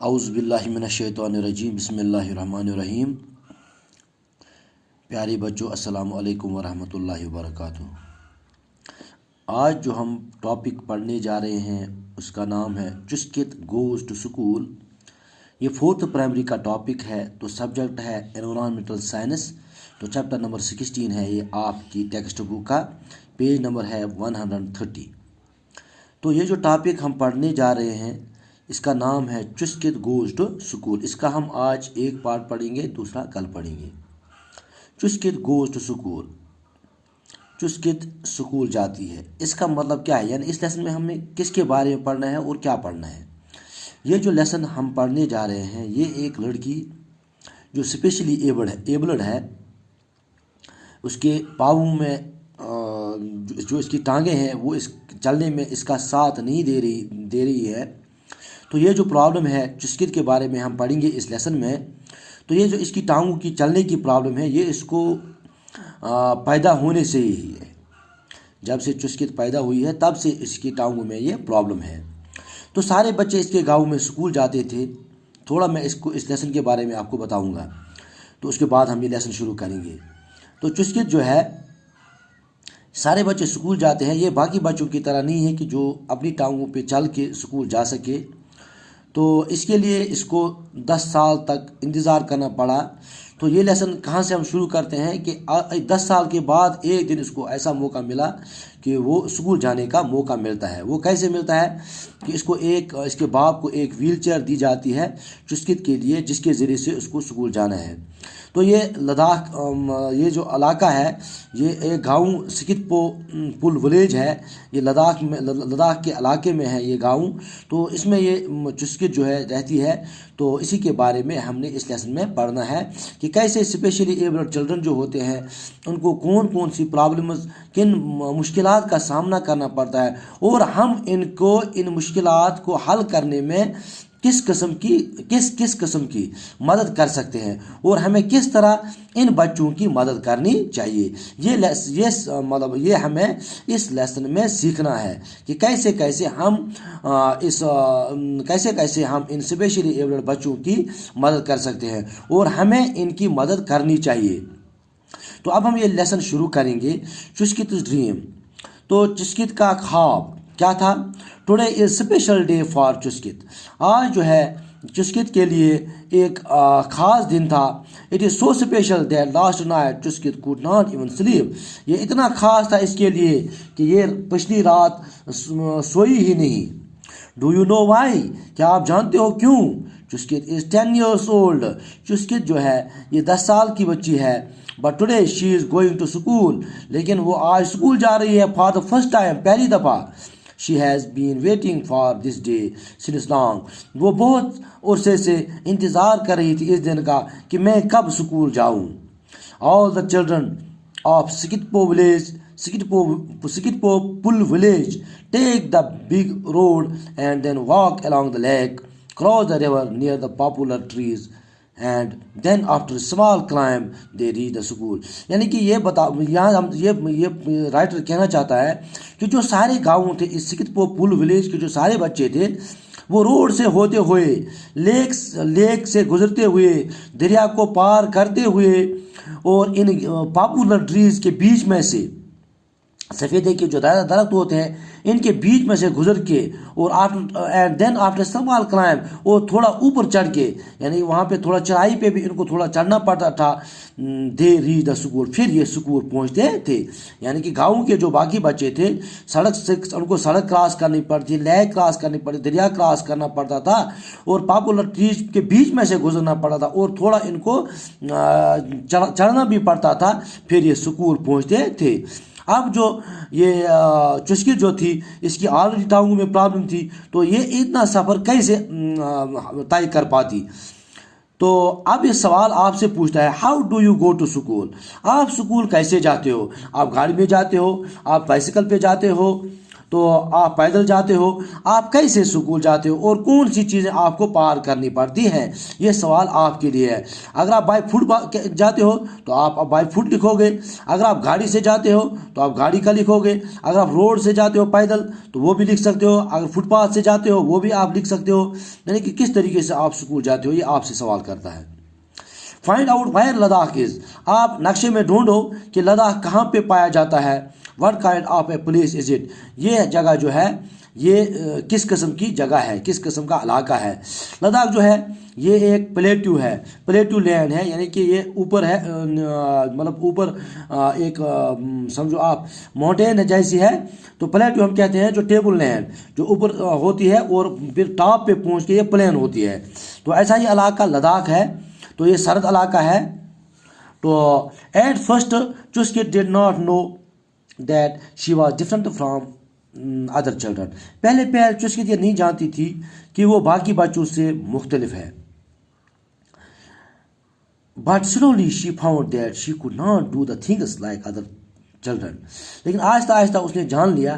اعوذ باللہ من الشیطان الرجیم بسم اللہ الرحمن الرحیم۔ پیارے بچوں، السلام علیکم ورحمۃ اللہ وبرکاتہ۔ آج جو ہم ٹاپک پڑھنے جا رہے ہیں اس کا نام ہے چسکت گوز ٹو سکول۔ یہ 4th پرائمری کا ٹاپک ہے، تو سبجیکٹ ہے انوائرمنٹل سائنس، تو چیپٹر نمبر 16 ہے یہ آپ کی ٹیکسٹ بک کا، پیج نمبر ہے 130۔ تو یہ جو ٹاپک ہم پڑھنے جا رہے ہیں اس کا نام ہے چسکت گوز ٹو سکول۔ اس کا ہم آج ایک پارٹ پڑھیں گے، دوسرا کل پڑھیں گے۔ چسکت گوز ٹو سکول، چسکت سکول جاتی ہے، اس کا مطلب کیا ہے؟ یعنی اس لیسن میں ہمیں کس کے بارے میں پڑھنا ہے اور کیا پڑھنا ہے۔ یہ جو لیسن ہم پڑھنے جا رہے ہیں یہ ایک لڑکی جو اسپیشلی ایبلڈ ہے، اس کے پاؤں میں جو اس کی ٹانگیں ہیں وہ اس چلنے میں اس کا ساتھ نہیں دے رہی ہے۔ تو یہ جو پرابلم ہے چسکت کے بارے میں ہم پڑھیں گے اس لیسن میں۔ تو یہ جو اس کی ٹانگوں کی چلنے کی پرابلم ہے یہ اس کو پیدا ہونے سے ہی ہے۔ جب سے چسکت پیدا ہوئی ہے تب سے اس کی ٹانگوں میں یہ پرابلم ہے۔ تو سارے بچے اس کے گاؤں میں اسکول جاتے تھے۔ تھوڑا میں اس لیسن کے بارے میں آپ کو بتاؤں گا، تو اس کے بعد ہم یہ لیسن شروع کریں گے۔ تو چسکت جو ہے، سارے بچے اسکول جاتے ہیں۔ یہ باقی بچوں کی طرح نہیں ہے کہ جو اپنی ٹانگوں پہ چل کے اسکول جا سکے، تو اس کے لیے اس کو 10 سال تک انتظار کرنا پڑا۔ تو یہ لیسن کہاں سے ہم شروع کرتے ہیں کہ 10 سال کے بعد ایک دن اس کو ایسا موقع ملا کہ وہ اسکول جانے کا موقع ملتا ہے۔ وہ کیسے ملتا ہے کہ اس کے باپ کو ایک ویل چیئر دی جاتی ہے چسکت کے لیے، جس کے ذریعے سے اس کو اسکول جانا ہے۔ تو یہ لداخ، یہ جو علاقہ ہے یہ ایک گاؤں سکت پل ولیج ہے، یہ لداخ کے علاقے میں ہے یہ گاؤں۔ تو اس میں یہ چسکت جو ہے رہتی ہے۔ تو اسی کے بارے میں ہم نے اس لیسن میں پڑھنا ہے کہ کیسے اسپیشلی ایبلڈ چلڈرن جو ہوتے ہیں ان کو کون کون سی پرابلمز، کن مشکلات کا سامنا کرنا پڑتا ہے، اور ہم ان مشکلات کو حل کرنے میں کس قسم کی مدد کر سکتے ہیں، اور ہمیں کس طرح ان بچوں کی مدد کرنی چاہیے۔ یہ ہمیں اس لیسن میں سیکھنا ہے کہ کیسے ہم ان اسپیشلی ایبلڈ بچوں کی مدد کر سکتے ہیں اور ہمیں ان کی مدد کرنی چاہیے۔ تو اب ہم یہ لیسن شروع کریں گے۔ چسکت ڈریم، تو چسکت کا خواب کیا تھا؟ Today is special day for Chuskit. آج جو ہے چسکت کے لیے ایک خاص دن تھا۔ It is so special that last night Chuskit could not even sleep. یہ اتنا خاص تھا اس کے لیے کہ یہ پچھلی رات سوئی ہی نہیں۔ Do you know why? کیا آپ جانتے ہو کیوں؟ چسکت از 10 years old۔ چسکت جو ہے یہ 10 سال کی بچی ہے۔ But today she is going to school, لیکن وہ آج اسکول جا رہی ہے فار دا فرسٹ ٹائم، پہلی دفعہ۔ She has been waiting for this day since long. وہ بہت عرصے سے انتظار کر رہی تھی اس دن کا کہ میں کب اسکول جاؤں۔ آل دا چلڈرن آف سکتپو پل village take the big road and then walk along the lake, cross the river near the popular trees, and then after a small climb they reach the school۔ یعنی کہ یہ writer کہنا چاہتا ہے کہ جو سارے گاؤں تھے اس سکتپو پل ولیج کے، جو سارے بچے تھے وہ روڈ سے ہوتے ہوئے، لیک سے گزرتے ہوئے، دریا کو پار کرتے ہوئے، اور ان پاپولر ٹریز کے بیچ میں سے، سفیدے کے جو درخت ہوتے ہیں ان کے بیچ میں سے گزر کے، اور آفٹر اسمال کلائم، اور تھوڑا اوپر چڑھ کے، یعنی وہاں پہ تھوڑا چڑھائی پہ بھی ان کو تھوڑا چڑھنا پڑتا تھا، دے ریچ دا اسکول، پھر یہ اسکول پہنچتے تھے۔ یعنی کہ گاؤں کے جو باقی بچے تھے ان کو سڑک کراس کرنی پڑتی، لیک کراس کرنی پڑتی، دریا کراس کرنا پڑتا تھا، اور پاپولر ٹریز کے بیچ میں سے گزرنا پڑتا تھا، اور تھوڑا ان کو چڑھنا بھی پڑتا تھا، پھر یہ اسکول پہنچتے تھے۔ اب جو یہ چسکت جو تھی اس کی آلریڈی ٹانگوں میں پرابلم تھی، تو یہ اتنا سفر کیسے طے کر پاتی؟ تو اب یہ سوال آپ سے پوچھتا ہے، how do you go to school? آپ اسکول کیسے جاتے ہو؟ آپ گاڑی میں جاتے ہو؟ آپ بائسیکل پہ جاتے ہو؟ تو آپ پیدل جاتے ہو، آپ کیسے اسکول جاتے ہو اور کون سی چیزیں آپ کو پار کرنی پڑتی ہیں؟ یہ سوال آپ کے لیے ہے۔ اگر آپ بائی فٹ جاتے ہو تو آپ بائی فٹ لکھو گے، اگر آپ گاڑی سے جاتے ہو تو آپ گاڑی کا لکھو گے، اگر آپ روڈ سے جاتے ہو پیدل تو وہ بھی لکھ سکتے ہو، اگر فٹ پاتھ سے جاتے ہو وہ بھی آپ لکھ سکتے ہو، یعنی کہ کس طریقے سے آپ اسکول جاتے ہو، یہ آپ سے سوال کرتا ہے۔ فائنڈ آؤٹ وائر لداخ از، آپ نقشے میں ڈھونڈو کہ لداخ کہاں پہ پایا جاتا ہے۔ What kind of a place is it, یہ جگہ جو ہے یہ کس قسم کی جگہ ہے، کس قسم کا علاقہ ہے۔ لداخ جو ہے یہ ایک پلیٹو ہے، پلیٹو لینڈ ہے، یعنی کہ یہ اوپر ہے، مطلب اوپر ایک سمجھو آپ ماؤنٹین جیسی ہے، تو پلیٹو ہم کہتے ہیں جو ٹیبل لینڈ جو اوپر ہوتی ہے اور پھر ٹاپ پہ پہنچ کے یہ پلین ہوتی ہے، تو ایسا ہی علاقہ لداخ ہے، تو یہ سرد علاقہ ہے۔ تو at first Chuskit did not know that she was different from other children, پہلے چسکٹ یہ نہیں جانتی تھی کہ وہ باقی بچوں سے مختلف ہے۔ But slowly she found that she could not do the things like other children, لیکن آہستہ آہستہ اس نے جان لیا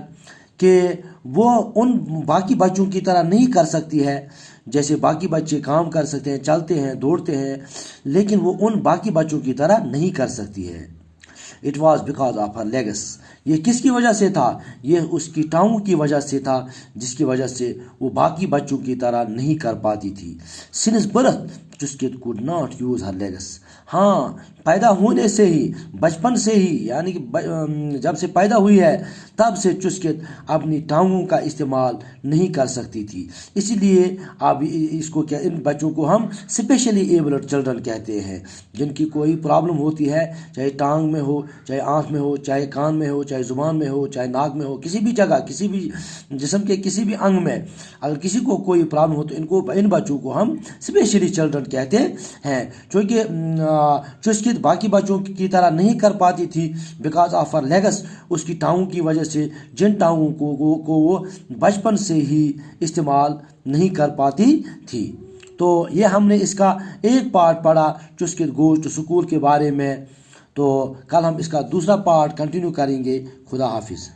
کہ وہ ان باقی بچوں کی طرح نہیں کر سکتی ہے، جیسے باقی بچے کام کر سکتے ہیں، چلتے ہیں، دوڑتے ہیں، لیکن وہ ان باقی بچوں کی طرح نہیں کر سکتی ہے۔ It was because of her legs, یہ کس کی وجہ سے تھا؟ یہ اس کی ٹانگوں کی وجہ سے تھا، جس کی وجہ سے وہ باقی بچوں کی طرح نہیں کر پاتی تھی۔ Since birth Chuskit could not use her legs, ہاں پیدا ہونے سے ہی، بچپن سے ہی، یعنی کہ جب سے پیدا ہوئی ہے تب سے چسکٹ اپنی ٹانگوں کا استعمال نہیں کر سکتی تھی، اسی لیے اب اس کو کیا، ان بچوں کو ہم اسپیشلی ایبلڈ چلڈرن کہتے ہیں، جن کی کوئی پرابلم ہوتی ہے، چاہے ٹانگ میں ہو، چاہے آنکھ میں ہو، چاہے کان میں ہو، چاہے زبان میں ہو، چاہے ناک میں ہو، کسی بھی جگہ، کسی بھی جسم کے کسی بھی انگ میں اگر کسی کو کوئی پرابلم ہو تو ان بچوں کو ہم اسپیشلی چلڈرن کہتے ہیں، چونکہ چسکٹ باقی بچوں کی طرح نہیں کر پاتی تھی بیکاز آف ہر لیگس، اس کی ٹانگوں کی وجہ سے، جن ٹانگوں کو وہ بچپن سے ہی استعمال نہیں کر پاتی تھی۔ تو یہ ہم نے اس کا ایک پارٹ پڑھا چسکٹ گوز ٹو اسکول کے بارے میں، تو کل ہم اس کا دوسرا پارٹ کنٹینیو کریں گے۔ خدا حافظ۔